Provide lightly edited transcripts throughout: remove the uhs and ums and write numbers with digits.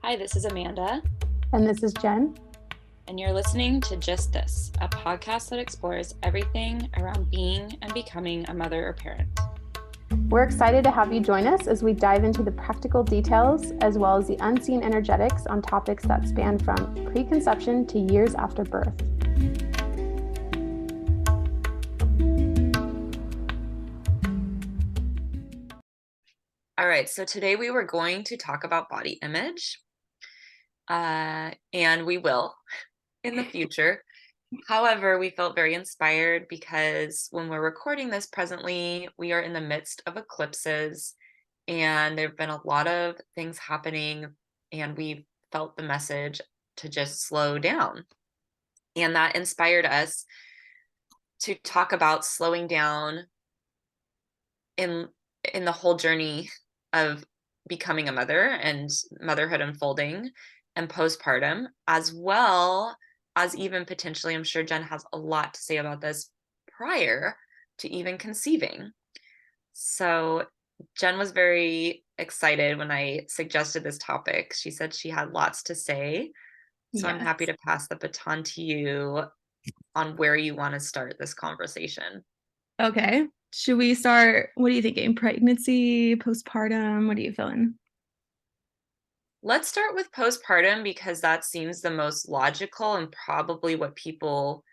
Hi, this is Amanda, And this is Jen. and you're listening to Just This, a podcast that explores everything around being and becoming a mother or parent. We're excited to have you join us as we dive into the practical details as well as the unseen energetics on topics that span from preconception to years after birth. All right, so today we were going to talk about body image, and we will in the future. However, we felt very inspired because when we're recording this presently, we are in the midst of eclipses, and there have been a lot of things happening, and we felt the message to just slow down. And that inspired us to talk about slowing down in the whole journey of becoming a mother and motherhood unfolding and postpartum, as well as even potentially, I'm sure Jen has a lot to say about this, prior to even conceiving. So Jen was very excited when I suggested this topic. She said she had lots to say. So I'm happy to pass the baton to you on where you want to start this conversation. Okay. Should we start? What are you thinking? Pregnancy, postpartum? What are you feeling? Let's start with postpartum because that seems the most logical and probably what people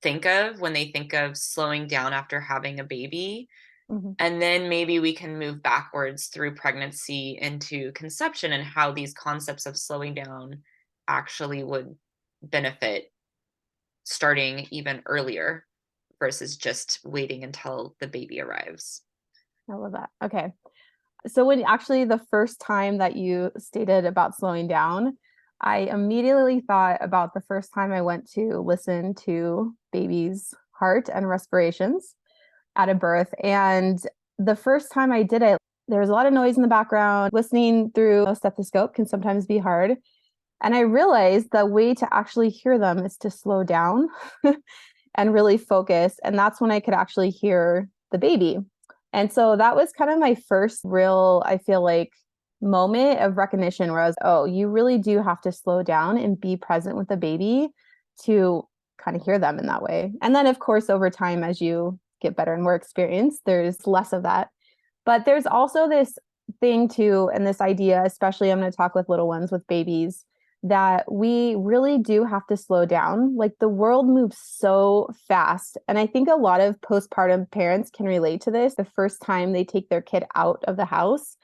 think of when they think of slowing down after having a baby. Mm-hmm. And then maybe we can move backwards through pregnancy into conception and how these concepts of slowing down actually would benefit starting even earlier versus just waiting until the baby arrives. I love that. Okay. So when actually the first time that you stated about slowing down, I immediately thought about the first time I went to listen to baby's heart and respirations at a birth. And the first time I did it, there was a lot of noise in the background. Listening through a stethoscope can sometimes be hard. And I realized the way to actually hear them is to slow down and really focus. And that's when I could actually hear the baby. And so that was kind of my first real, I feel like, moment of recognition where I was, oh, you really do have to slow down and be present with the baby to kind of hear them in that way. And then, of course, over time, as you get better and more experience, there's less of that. But there's also this thing too, and this idea, especially I'm going to talk with little ones, with babies, that we really do have to slow down. Like the world moves so fast. And I think a lot of postpartum parents can relate to this the first time they take their kid out of the house,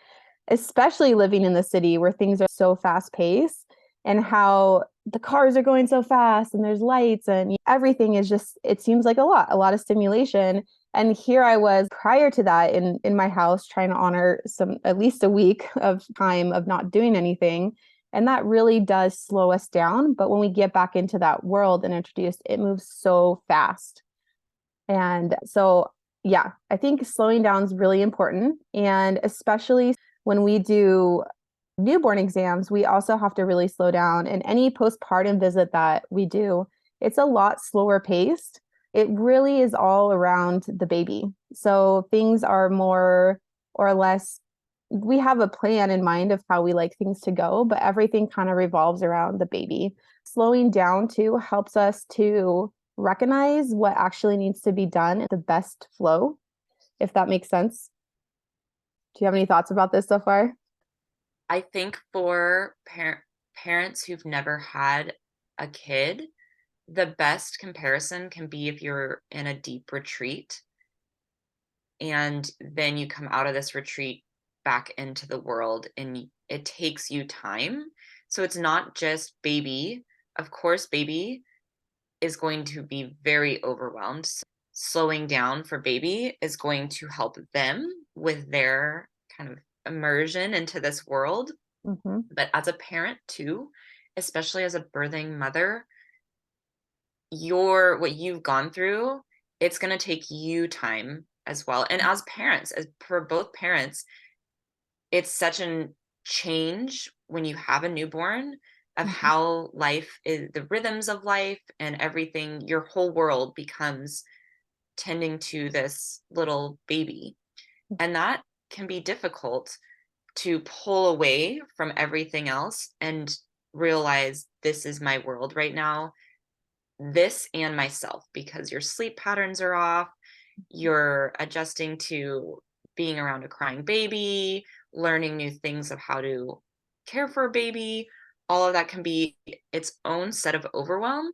especially living in the city where things are so fast paced and how the cars are going so fast and there's lights and everything is just, it seems like a lot of stimulation. And here I was prior to that in my house trying to honor some, at least a week of time of not doing anything. And that really does slow us down. But when we get back into that world and introduced, it moves so fast. And so, yeah, I think slowing down is really important. And especially when we do newborn exams, we also have to really slow down. And any postpartum visit that we do, it's a lot slower paced. It really is all around the baby. So things are more or less, we have a plan in mind of how we like things to go, but everything kind of revolves around the baby. Slowing down too helps us to recognize what actually needs to be done at the best flow, if that makes sense. Do you have any thoughts about this so far? I think for parents who've never had a kid, the best comparison can be if you're in a deep retreat and then you come out of this retreat back into the world and it takes you time. So it's not just baby. Of course, baby is going to be very overwhelmed. So slowing down for baby is going to help them with their kind of immersion into this world. Mm-hmm. But as a parent too, especially as a birthing mother, what you've gone through, it's going to take you time as well. And as parents, as for both parents, it's such a change when you have a newborn of how life is, the rhythms of life and everything, your whole world becomes tending to this little baby. And that can be difficult. to pull away from everything else and realize this is my world right now, this and myself, because your sleep patterns are off, you're adjusting to being around a crying baby, learning new things of how to care for a baby. All of that can be its own set of overwhelm.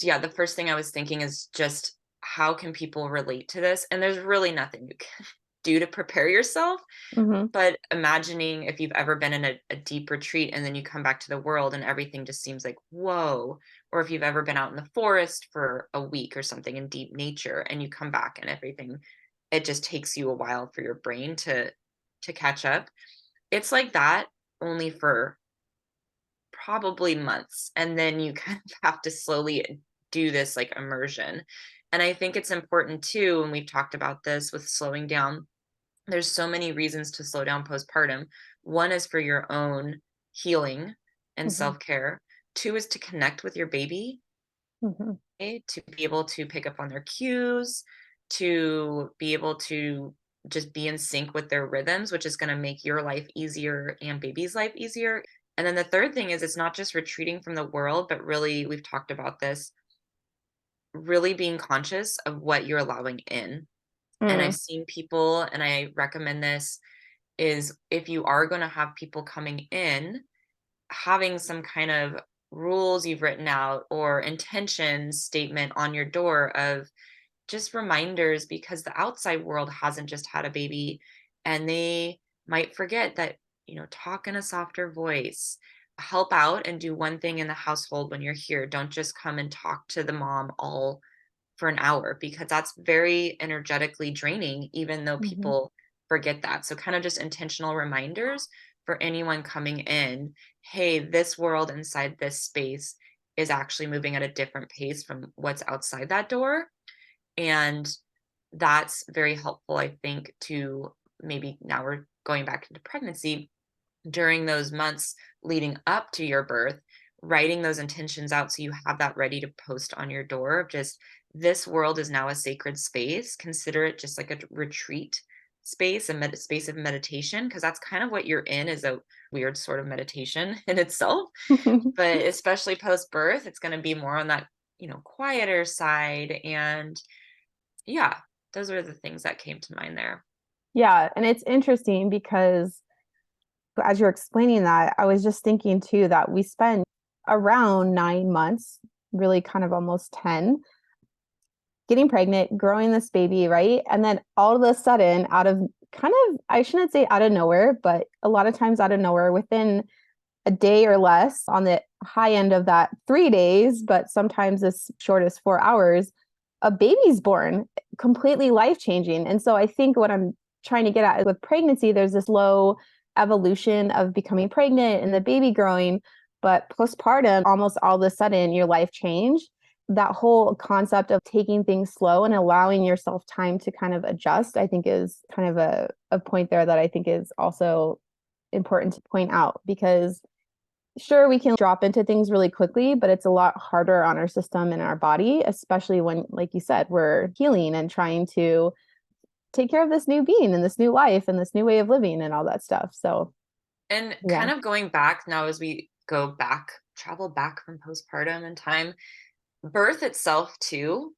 Yeah, the first thing I was thinking is just how can people relate to this? And there's really nothing you can do to prepare yourself. Hmm. But imagining if you've ever been in a deep retreat and then you come back to the world and everything just seems like, whoa. Or if you've ever been out in the forest for a week or something in deep nature and you come back and everything, it just takes you a while for your brain to catch up. It's like that only for probably months. And then you kind of have to slowly do this like immersion. And I think it's important too, and we've talked about this with slowing down, there's so many reasons to slow down postpartum. One is for your own healing and Hmm. self-care. Two is to connect with your baby, Hmm. okay? To be able to pick up on their cues, to be able to just be in sync with their rhythms, which is going to make your life easier and baby's life easier. And then the third thing is it's not just retreating from the world, but really, we've talked about this, really being conscious of what you're allowing in. And I've Mm. seen people, and I recommend this, is if you are going to have people coming in, having some kind of rules you've written out or intention statement on your door of just reminders, because the outside world hasn't just had a baby and they might forget that, talk in a softer voice, help out and do one thing in the household when you're here. Don't just come and talk to the mom all for an hour, because that's very energetically draining, even though Mhm. people forget that. So, kind of just intentional reminders for anyone coming in, hey, this world inside this space is actually moving at a different pace from what's outside that door. And that's very helpful, I think, to maybe now we're going back into pregnancy during those months leading up to your birth, writing those intentions out so you have that ready to post on your door of just, this world is now a sacred space. Consider it just like a retreat space, a space of meditation, because that's kind of what you're in, is a weird sort of meditation in itself. But especially post birth, it's going to be more on that, quieter side. And yeah, those are the things that came to mind there. Yeah, and it's interesting because as you're explaining that, I was just thinking too that we spend around 9 months, really kind of almost 10, getting pregnant, growing this baby, right? And then all of a sudden, out of kind of, I shouldn't say out of nowhere, but a lot of times out of nowhere, within a day or less, on the high end of that 3 days, but sometimes as short as 4 hours, a baby's born, completely life changing. And so I think what I'm trying to get at with pregnancy, there's this low evolution of becoming pregnant and the baby growing, but postpartum, almost all of a sudden, your life changed. That whole concept of taking things slow and allowing yourself time to kind of adjust, I think is kind of a point there that I think is also important to point out, because sure, we can drop into things really quickly, but it's a lot harder on our system and our body, especially when, like you said, we're healing and trying to take care of this new being and this new life and this new way of living and all that stuff. So, And yeah. kind of going back now as we go back, travel back from postpartum in time, birth itself too,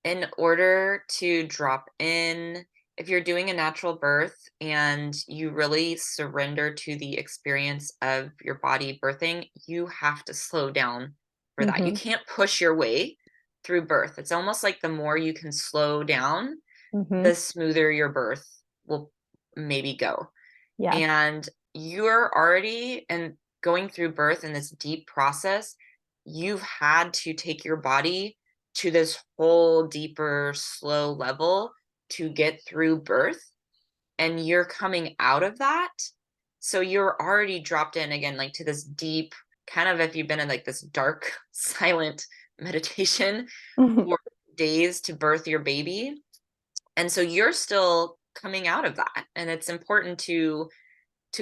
in order to drop in, if you're doing a natural birth and you really surrender to the experience of your body birthing, you have to slow down for that. You Hmm. can't push your way through birth. It's almost like the more you can slow down, Hmm. the smoother your birth will maybe go. Yes. And you're already and going through birth in this deep process, you've had to take your body to this whole deeper slow level to get through birth, and you're coming out of that, so you're already dropped in again, like to this deep kind of, if you've been in like this dark silent meditation for days to birth your baby, and so you're still coming out of that. And it's important to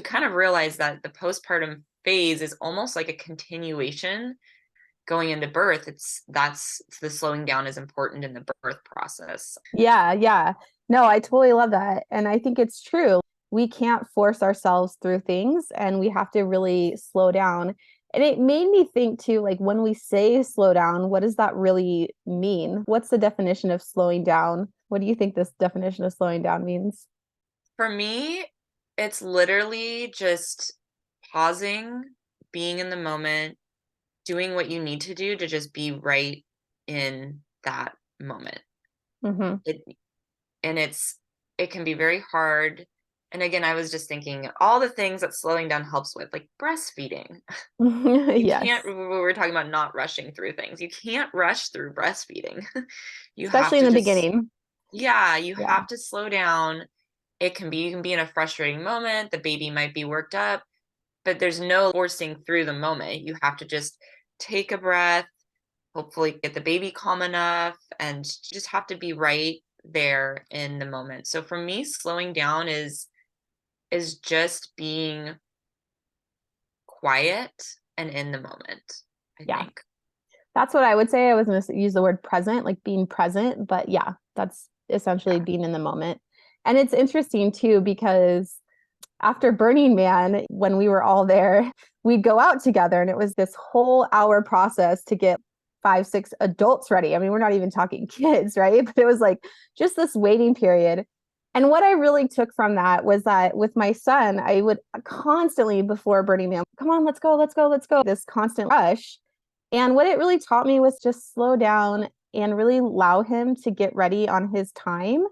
kind of realize that the postpartum phase is almost like a continuation going into birth. That's the slowing down is important in the birth process. Yeah, yeah. No, I totally love that. And I think it's true. we can't force ourselves through things and we have to really slow down. And it made me think too, like when we say slow down, what does that really mean? What's the definition of slowing down? What do you think this definition of slowing down means? For me, it's literally just pausing, being in the moment, doing what you need to do to just be right in that moment. Mm-hmm. It and it can be very hard. And again, I was just thinking all the things that slowing down helps with, like breastfeeding. You can't, Yes. we were talking about not rushing through things. You can't rush through breastfeeding. You have Especially in to the just, beginning. yeah, you Yeah. have to slow down. You can be in a frustrating moment. The baby might be worked up, but there's no forcing through the moment. You have to just take a breath, hopefully get the baby calm enough, and just have to be right there in the moment. So for me, slowing down is just being quiet and in the moment, I Yeah. think. That's what I would say. I was going to use the word present, like being present, but yeah, that's essentially Yeah. being in the moment. And it's interesting too, because after Burning Man, when we were all there, we'd go out together and it was this whole hour process to get 5, 6 adults ready. I mean, we're not even talking kids, right? But it was like just this waiting period. And what I really took from that was that with my son, I would constantly before Burning Man, come on, let's go, let's go, let's go, this constant rush. And what it really taught me was just slow down and really allow him to get ready on his time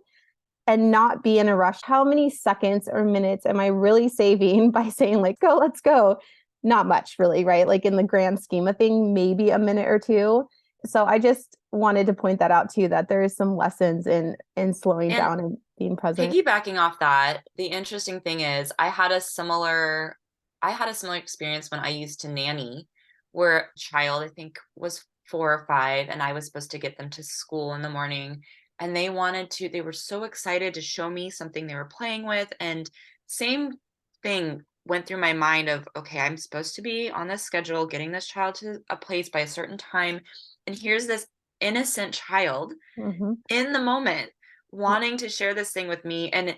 and not be in a rush. How many seconds or minutes am I really saving by saying, like, go, let's go? Not much, really, right? Like in the grand scheme of thing, maybe a minute or two. So I just wanted to point that out too, that there is some lessons in slowing And down and being present. piggybacking off that, the interesting thing is I had a similar experience when I used to nanny, where a child, I think, was 4 or 5, and I was supposed to get them to school in the morning. And they were so excited to show me something they were playing with. And same thing went through my mind of, okay, I'm supposed to be on this schedule, getting this child to a place by a certain time. And here's this innocent child Mm-hmm. in the moment wanting to share this thing with me. And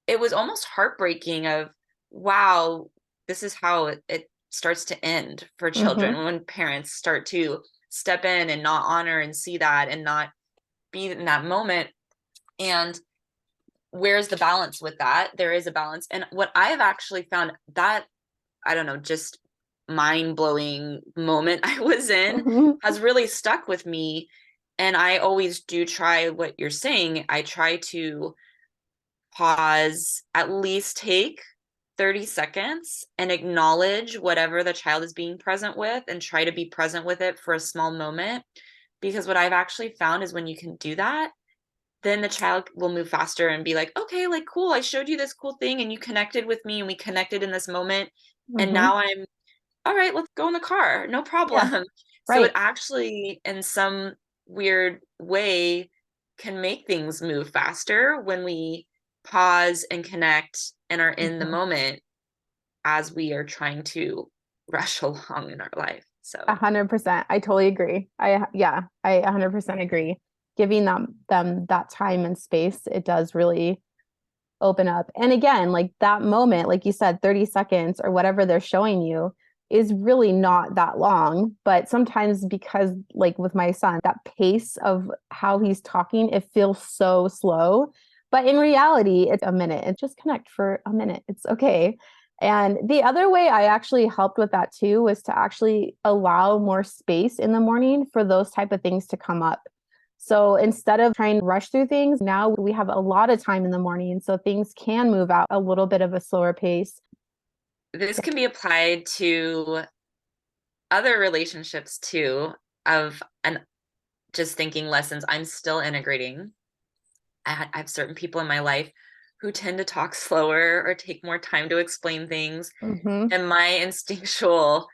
it was almost heartbreaking of, wow, this is how it starts to end for Mm-hmm. children when parents start to step in and not honor and see that and not be in that moment. And where's the balance with that? There is a balance. And what I've actually found, that, I don't know, just mind-blowing moment I was in Mm-hmm. has really stuck with me. And I always do try what you're saying. I try to pause, at least take 30 seconds and acknowledge whatever the child is being present with and try to be present with it for a small moment. Because what I've actually found is when you can do that, then the child will move faster and be like, okay, like, cool, I showed you this cool thing and you connected with me and we connected in this moment. And Mm-hmm. now I'm all right, let's go in the car, no Yeah. problem. So it Right. actually, in some weird way, can make things move faster when we pause and connect and are in the Mm-hmm. moment as we are trying to rush along in our life. So 100%. I totally agree. I 100% agree. Giving them that time and space, it does really open up. And again, like that moment, like you said, 30 seconds or whatever they're showing you is really not that long. But sometimes because like with my son, that pace of how he's talking, it feels so slow. But in reality, it's a minute. It just connect for a minute. It's okay. And the other way I actually helped with that too was to actually allow more space in the morning for those type of things to come up. So instead of trying to rush through things, now we have a lot of time in the morning. So things can move at a little bit of a slower pace. this can be applied to other relationships too, of and just thinking lessons I'm still integrating. I have certain people in my life who tend to talk slower or take more time to explain things. Mm-hmm. And my instinctual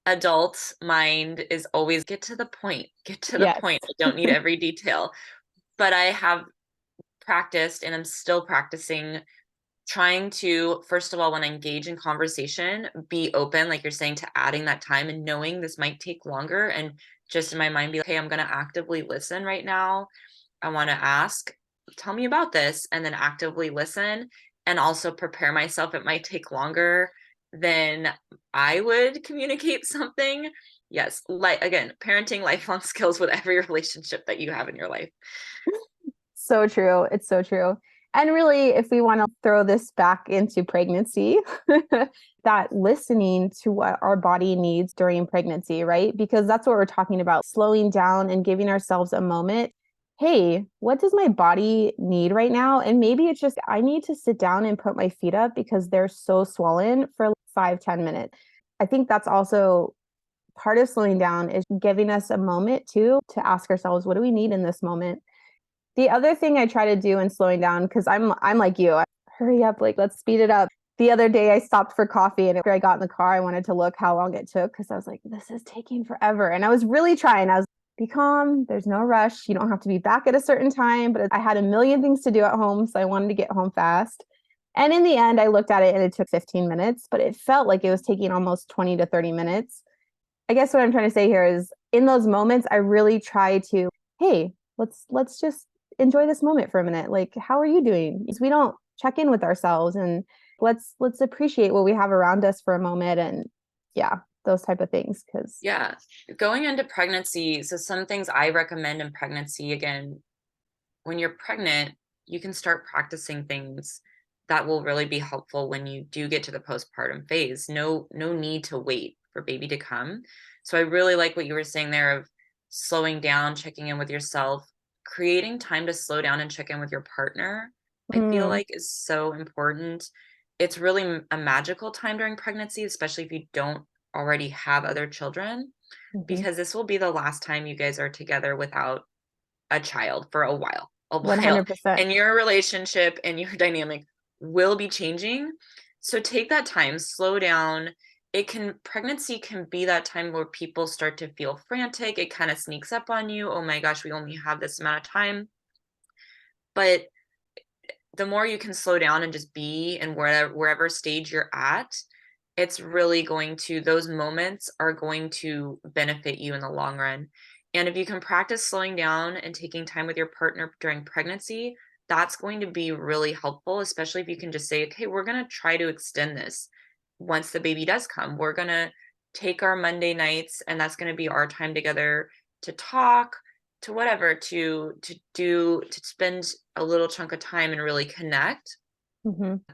adult mind is always get to the point, get to the Yes. point. I don't need every detail. But I have practiced and I'm still practicing trying to, first of all, when I engage in conversation, be open, like you're saying, to adding that time and knowing this might take longer. And just in my mind, be like, hey, I'm going to actively listen right now. I want to ask, tell me about this, and then actively listen. and also prepare myself. It might take longer than I would communicate something. Yes, like again, parenting lifelong skills with every relationship that you have in your life. So true. It's so true. And really, if we want to throw this back into pregnancy, that listening to what our body needs during pregnancy, right? Because that's what we're talking about, slowing down and giving ourselves a moment. Hey, what does my body need right now? And maybe it's just, I need to sit down and put my feet up because they're so swollen for like 5-10 minutes. I think that's also part of slowing down is giving us a moment too, to ask ourselves, what do we need in this moment? The other thing I try to do in slowing down, because I'm like you, hurry up, like let's speed it up. The other day I stopped for coffee and after I got in the car, I wanted to look how long it took because I was like, this is taking forever. And I was really trying. I was be calm, there's no rush. You don't have to be back at a certain time. But I had a million things to do at home. So I wanted to get home fast. And in the end, I looked at it and it took 15 minutes, but it felt like it was taking almost 20 to 30 minutes. I guess what I'm trying to say here is in those moments, I really try to, hey, let's just enjoy this moment for a minute. Like, how are you doing? Because we don't check in with ourselves and let's appreciate what we have around us for a moment. And yeah, those type of things. Because Yeah, going into pregnancy, so some things I recommend in pregnancy, again, when you're pregnant, you can start practicing things that will really be helpful when you do get to the postpartum phase. No need to wait for baby to come. So I really like what you were saying there of slowing down, checking in with yourself, creating time to slow down and check in with your partner. I feel like is so important. It's really a magical time during pregnancy, especially if you don't already have other children, because this will be the last time you guys are together without a child for a while, 100%. and your relationship and your dynamic will be changing. So take that time, slow down. Pregnancy can be that time where people start to feel frantic. It kind of sneaks up on you. Oh my gosh, we only have this amount of time. But the more you can slow down and just be in wherever stage you're at, it's really going to, those moments are going to benefit you in the long run. And if you can practice slowing down and taking time with your partner during pregnancy, that's going to be really helpful, especially if you can just say, okay, we're going to try to extend this once the baby does come. We're going to take our Monday nights, and that's going to be our time together to talk, to whatever, to spend a little chunk of time and really connect.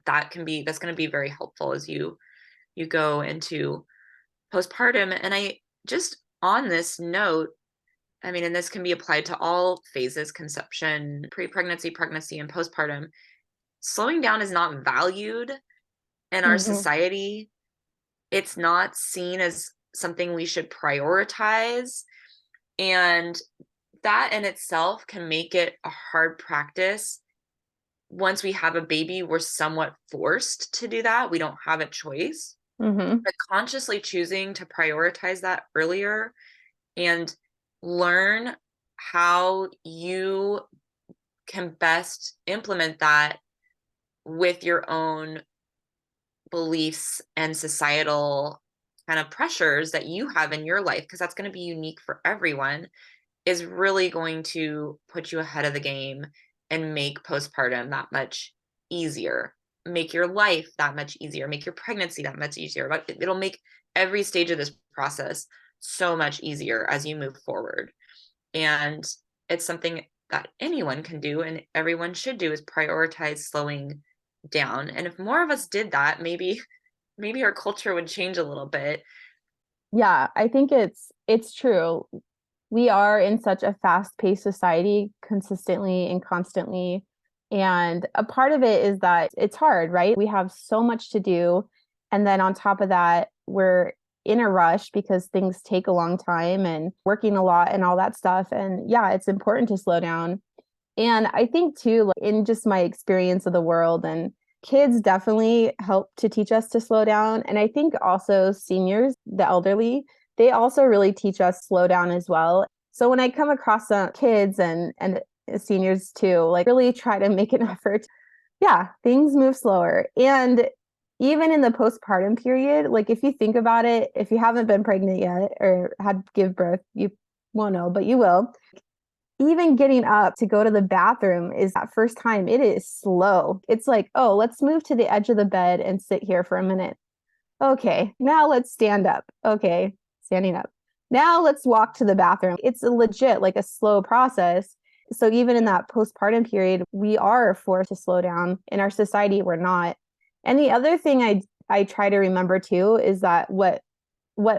That's going to be very helpful as you go into postpartum. And I just, on this note, I mean, and this can be applied to all phases, conception, pre-pregnancy, pregnancy, and postpartum. Slowing down is not valued in our society. It's not seen as something we should prioritize. And that in itself can make it a hard practice. Once we have a baby, we're somewhat forced to do that. We don't have a choice. But consciously choosing to prioritize that earlier and learn how you can best implement that with your own beliefs and societal kind of pressures that you have in your life, because that's going to be unique for everyone, is really going to put you ahead of the game and make postpartum that much easier, make your life that much easier, make your pregnancy that much easier. But it'll make every stage of this process so much easier as you move forward. And it's something that anyone can do and everyone should do, is prioritize slowing down. And if more of us did that, maybe our culture would change a little bit. Yeah, I think it's true. We are in such a fast-paced society consistently and constantly. And a part of it is that it's hard, right? We have so much to do. And then on top of that, we're in a rush because things take a long time and working a lot and all that stuff. And yeah, it's important to slow down. And I think too, like in just my experience of the world, and kids definitely help to teach us to slow down. And I think also seniors, the elderly, they also really teach us slow down as well. So when I come across some kids and seniors too, like really try to make an effort. Yeah, things move slower. And even in the postpartum period, like if you think about it, if you haven't been pregnant yet or had give birth, you won't know, but you will. even getting up to go to the bathroom is that first time, it is slow. It's like, oh, let's move to the edge of the bed and sit here for a minute. Okay, now let's stand up. Okay, standing up. Now let's walk to the bathroom. It's a legit, like a slow process. So even in that postpartum period, we are forced to slow down. In our society, we're not. And the other thing I try to remember too is that what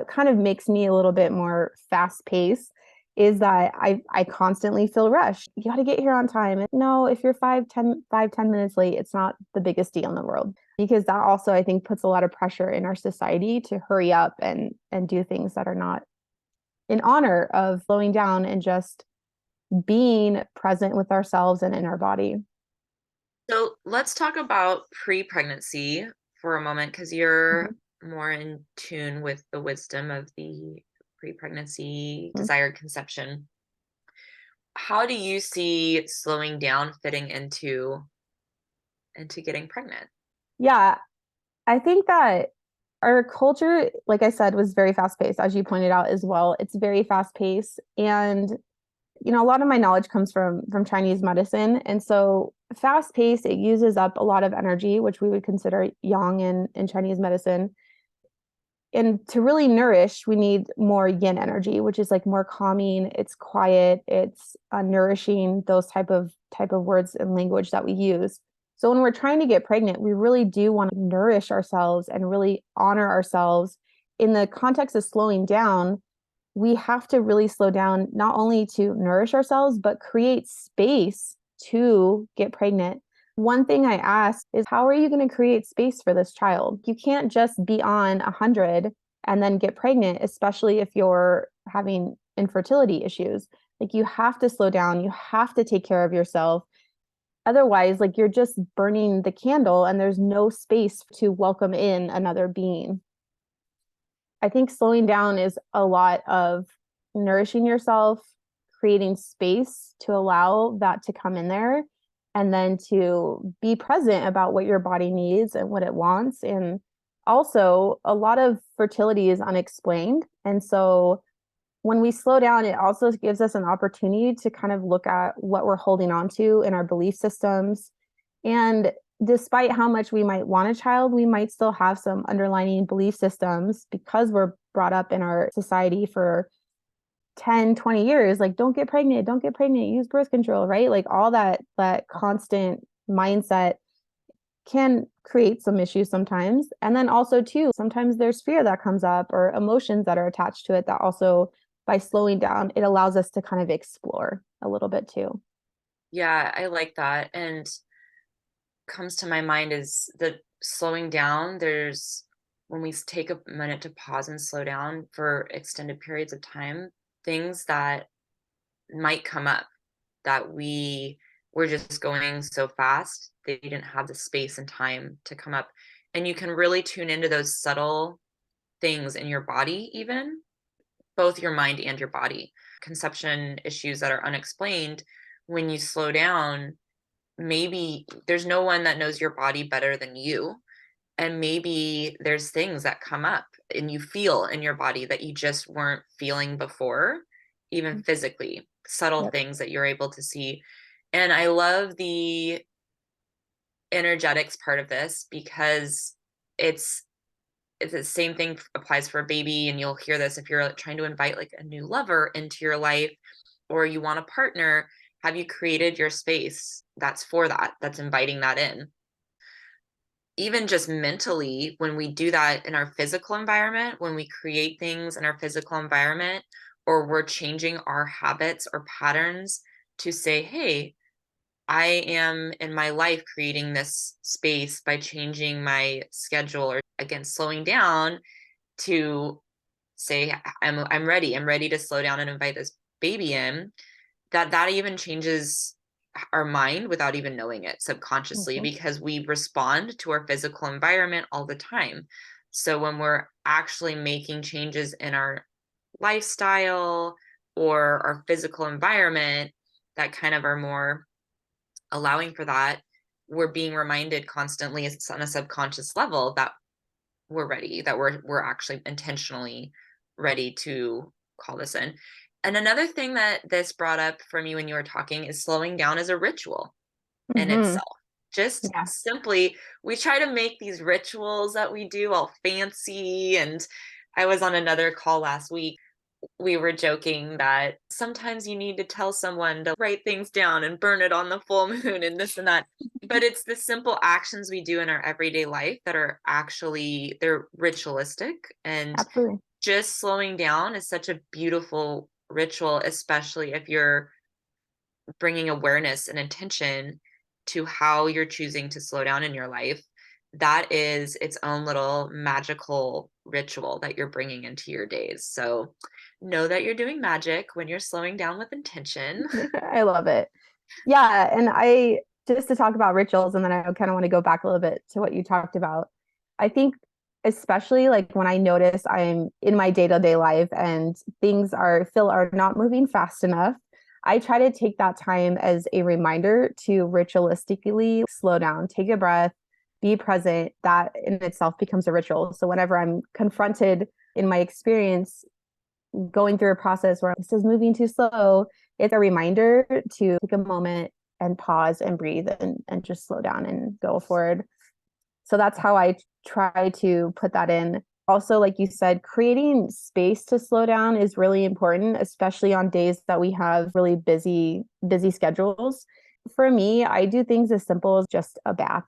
kind of makes me a little bit more fast paced is that I constantly feel rushed. You got to get here on time. No, if you're 5, 10 minutes late, it's not the biggest deal in the world, because that also, I think, puts a lot of pressure in our society to hurry up and do things that are not in honor of slowing down and just being present with ourselves and in our body. So let's talk about pre-pregnancy for a moment, because you're Mhm. more in tune with the wisdom of the pre-pregnancy Mhm. desired conception. How do you see slowing down fitting into getting pregnant? Yeah, I think that our culture, like I said, was very fast paced, as you pointed out as well. It's very fast paced. And, a lot of my knowledge comes from Chinese medicine. And so fast paced, it uses up a lot of energy, which we would consider yang in Chinese medicine. And to really nourish, we need more yin energy, which is like more calming, it's quiet, it's nourishing, those type of words and language that we use. So when we're trying to get pregnant, we really do want to nourish ourselves and really honor ourselves. In the context of slowing down, we have to really slow down, not only to nourish ourselves, but create space to get pregnant. One thing I ask is, how are you going to create space for this child? You can't just be on 100 and then get pregnant, especially if you're having infertility issues. Like, you have to slow down, you have to take care of yourself. Otherwise, like, you're just burning the candle and there's no space to welcome in another being. I think slowing down is a lot of nourishing yourself, creating space to allow that to come in there, and then to be present about what your body needs and what it wants. And also, a lot of fertility is unexplained. And so when we slow down, it also gives us an opportunity to kind of look at what we're holding on to in our belief systems. And despite how much we might want a child, we might still have some underlying belief systems because we're brought up in our society for 10, 20 years, like, don't get pregnant, use birth control, right? Like, all that constant mindset can create some issues sometimes. And then also too, sometimes there's fear that comes up or emotions that are attached to it that also, by slowing down, it allows us to kind of explore a little bit too. Yeah, I like that. And comes to my mind is that slowing down, there's when we take a minute to pause and slow down for extended periods of time, things that might come up that we were just going so fast, they didn't have the space and time to come up. And you can really tune into those subtle things in your body, even both your mind and your body. Conception issues that are unexplained, when you slow down, maybe there's no one that knows your body better than you. And maybe there's things that come up and you feel in your body that you just weren't feeling before, even physically, subtle Yep. things that you're able to see. And I love the energetics part of this, because it's it's the same thing applies for a baby. And you'll hear this if you're trying to invite like a new lover into your life, or you want a partner. Have you created your space that's for that, that's inviting that in? Even just mentally, when we do that in our physical environment, when we create things in our physical environment, or we're changing our habits or patterns to say, hey, I am in my life creating this space by changing my schedule, or again, slowing down to say, I'm ready. I'm ready to slow down and invite this baby in. That even changes our mind without even knowing it subconsciously, Mhm. because we respond to our physical environment all the time. So when we're actually making changes in our lifestyle or our physical environment that kind of are more allowing for that, we're being reminded constantly on a subconscious level that we're ready, that we're actually intentionally ready to call this in. And another thing that this brought up for me when you were talking is slowing down as a ritual in Hmm. itself. Just Yeah. simply, we try to make these rituals that we do all fancy. And I was on another call last week. We were joking that sometimes you need to tell someone to write things down and burn it on the full moon and this and that. But it's the simple actions we do in our everyday life that are actually, they're ritualistic. And Absolutely. just slowing down is such a beautiful ritual, especially if you're bringing awareness and intention to how you're choosing to slow down in your life. That is its own little magical ritual that you're bringing into your days. So know that you're doing magic when you're slowing down with intention. I love it. Yeah, and I just to talk about rituals, and then I kind of want to go back a little bit to what you talked about. I think especially like when I notice I'm in my day-to-day life and things are not moving fast enough, I try to take that time as a reminder to ritualistically slow down, take a breath, be present. That in itself becomes a ritual. So whenever I'm confronted in my experience going through a process where this is moving too slow, it's a reminder to take a moment and pause and breathe and just slow down and go forward. So that's how I try to put that in. Also, like you said, creating space to slow down is really important, especially on days that we have really busy schedules. For me, I do things as simple as just a bath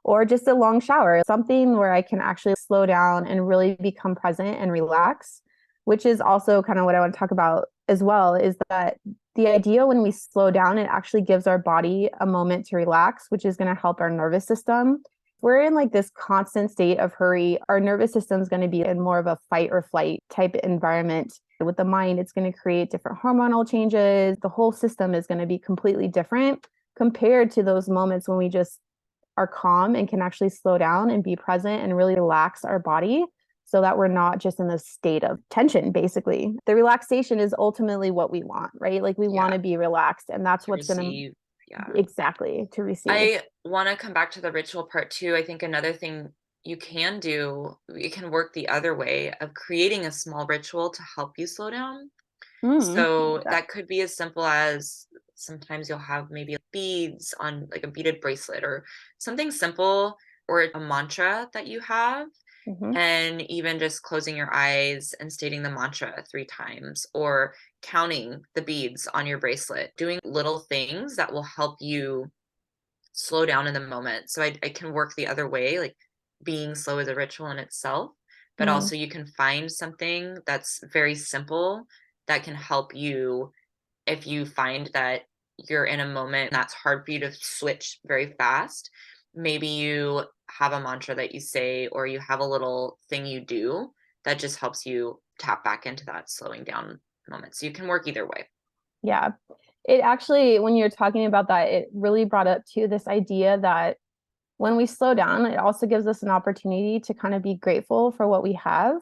or just a long shower, something where I can actually slow down and really become present and relax, which is also kind of what I want to talk about as well, is that the idea when we slow down, it actually gives our body a moment to relax, which is going to help our nervous system. If we're in like this constant state of hurry, our nervous system is going to be in more of a fight or flight type environment. With the mind, it's going to create different hormonal changes. The whole system is going to be completely different compared to those moments when we just are calm and can actually slow down and be present and really relax our body so that we're not just in this state of tension, basically. The relaxation is ultimately what we want, right? Like we want Yeah, to be relaxed, and that's to what's going receive. Yeah. to exactly to receive. I want to come back to the ritual part too. I think another thing you can do, it can work the other way of creating a small ritual to help you slow down. So That. that could be as simple as sometimes you'll have maybe beads on like a beaded bracelet or something simple, or a mantra that you have, Mhm. and even just closing your eyes and stating the mantra 3 times, or counting the beads on your bracelet, doing little things that will help you slow down in the moment. So I can work the other way, like being slow is a ritual in itself, but Mm. also you can find something that's very simple that can help you if you find that you're in a moment that's hard for you to switch very fast. Maybe you have a mantra that you say, or you have a little thing you do that just helps you tap back into that slowing down moment. So you can work either way. Yeah. It actually, when you're talking about that, it really brought up to this idea that when we slow down, it also gives us an opportunity to kind of be grateful for what we have.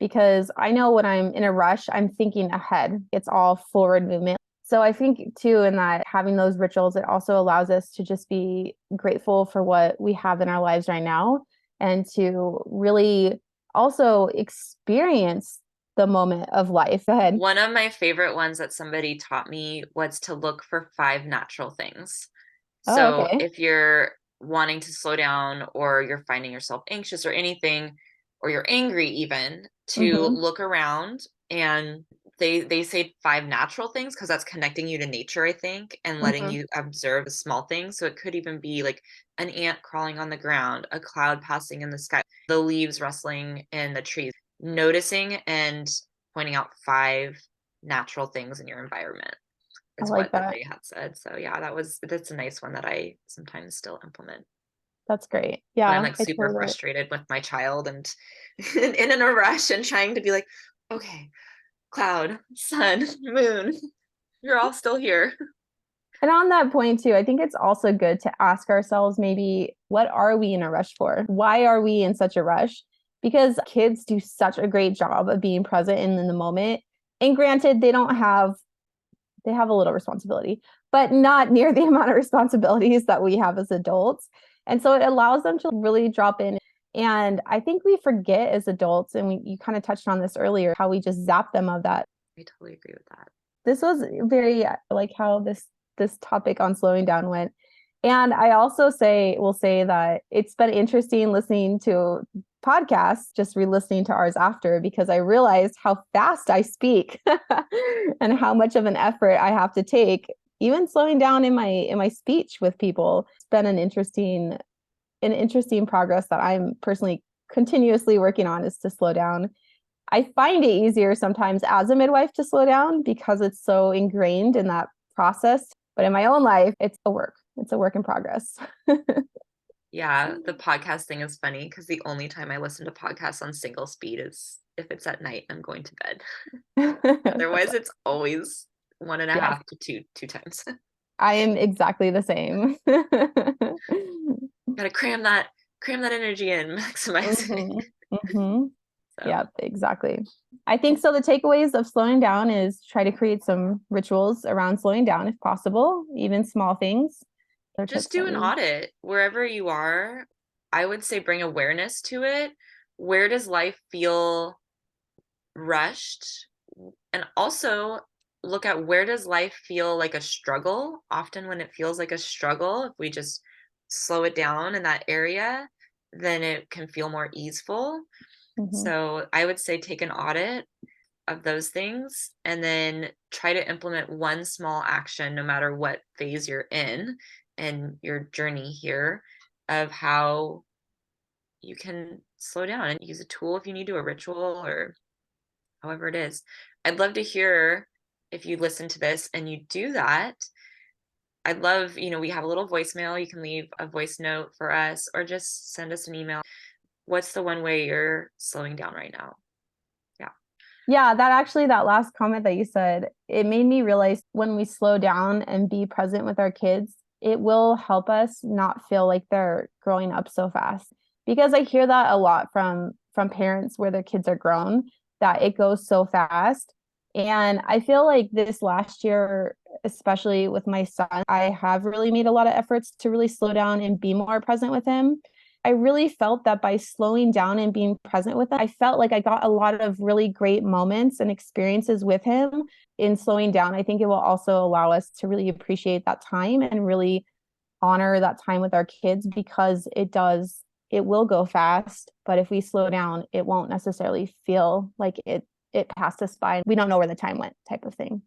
Because I know when I'm in a rush, I'm thinking ahead. It's all forward movement. So I think too, in that having those rituals, it also allows us to just be grateful for what we have in our lives right now and to really also experience the moment of life. Go ahead. One of my favorite ones that somebody taught me was to look for 5 natural things. Oh, So okay. if you're wanting to slow down, or you're finding yourself anxious or anything, or you're angry even, to Hmm. look around, and they say 5 natural things because that's connecting you to nature, I think, and letting Hmm. you observe the small things. So it could even be like an ant crawling on the ground, a cloud passing in the sky, the leaves rustling in the trees, noticing and pointing out 5 natural things in your environment I is like what that. they had said. So yeah, that's a nice one that I sometimes still implement That's great. when I'm Yeah, like I super totally. frustrated with my child and in a rush and trying to be like, okay, cloud, sun, moon, you're all still here. And on that point too, I think it's also good to ask ourselves maybe what are we in a rush for? Why are we in such a rush? Because kids do such a great job of being present in the moment. And granted, they have a little responsibility, but not near the amount of responsibilities that we have as adults. And so it allows them to really drop in. And I think we forget as adults, and you kind of touched on this earlier, how we just zap them of that I totally agree with that. This was very like how this topic on slowing down went. And I also will say that it's been interesting listening to podcasts, just re-listening to ours after, because I realized how fast I speak and how much of an effort I have to take, even slowing down in my speech with people. It's been an interesting progress that I'm personally continuously working on, is to slow down. I find it easier sometimes as a midwife to slow down because it's so ingrained in that process. But in my own life, it's a work in progress. Yeah, the podcast thing is funny because the only time I listen to podcasts on single speed is if it's at night and I'm going to bed. Otherwise, it's always one and a Yes. half to two times. I am exactly the same. Gotta cram that energy in, maximize it. So, Yeah, exactly. I think so. The takeaways of slowing down is try to create some rituals around slowing down if possible, even small things. just do an audit wherever you are. I would say bring awareness to it. Where does life feel rushed? And also look at, where does life feel like a struggle? Often when it feels like a struggle, if we just slow it down in that area, then it can feel more easeful. So I would say take an audit of those things and then try to implement one small action, no matter what phase you're in and your journey here, of how you can slow down and use a tool if you need to, a ritual or however it is. I'd love to hear if you listen to this and you do that. I'd love, we have a little voicemail. You can leave a voice note for us or just send us an email. What's the one way you're slowing down right now? Yeah, that last comment that you said, it made me realize when we slow down and be present with our kids, it will help us not feel like they're growing up so fast. Because I hear that a lot from parents where their kids are grown, that it goes so fast. And I feel like this last year, especially with my son, I have really made a lot of efforts to really slow down and be more present with him. I really felt that by slowing down and being present with him, I felt like I got a lot of really great moments and experiences with him in slowing down. I think it will also allow us to really appreciate that time and really honor that time with our kids, because it will go fast, but if we slow down, it won't necessarily feel like it passed us by. We don't know where the time went, type of thing.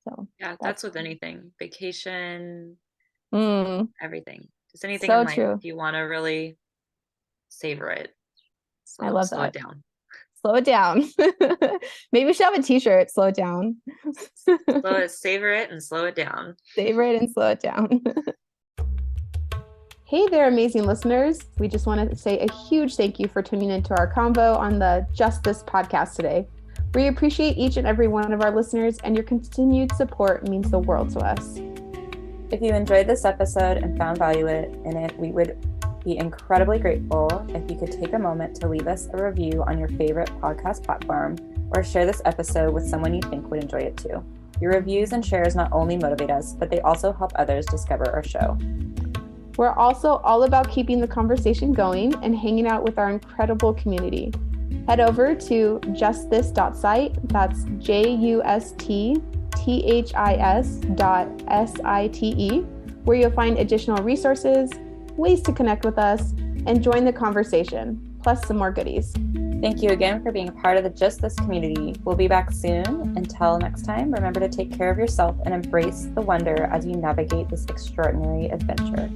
So yeah, that's with anything, vacation, everything. Just anything so in life, true. if you want to really savor it, I love slow that. it down. Slow it down. Maybe we should have a t-shirt, slow it down. Savor it and slow it down. Savor it and slow it down. Hey there, amazing listeners. We just want to say a huge thank you for tuning into our convo on the Just This podcast today. We appreciate each and every one of our listeners, and your continued support means the world to us. If you enjoyed this episode and found value in it, we would be incredibly grateful if you could take a moment to leave us a review on your favorite podcast platform, or share this episode with someone you think would enjoy it too. Your reviews and shares not only motivate us, but they also help others discover our show. We're also all about keeping the conversation going and hanging out with our incredible community. Head over to justthis.site. That's justhis.site, where you'll find additional resources, ways to connect with us, and join the conversation, plus some more goodies. Thank you again for being a part of the Just This community. We'll be back soon. Until next time, remember to take care of yourself and embrace the wonder as you navigate this extraordinary adventure.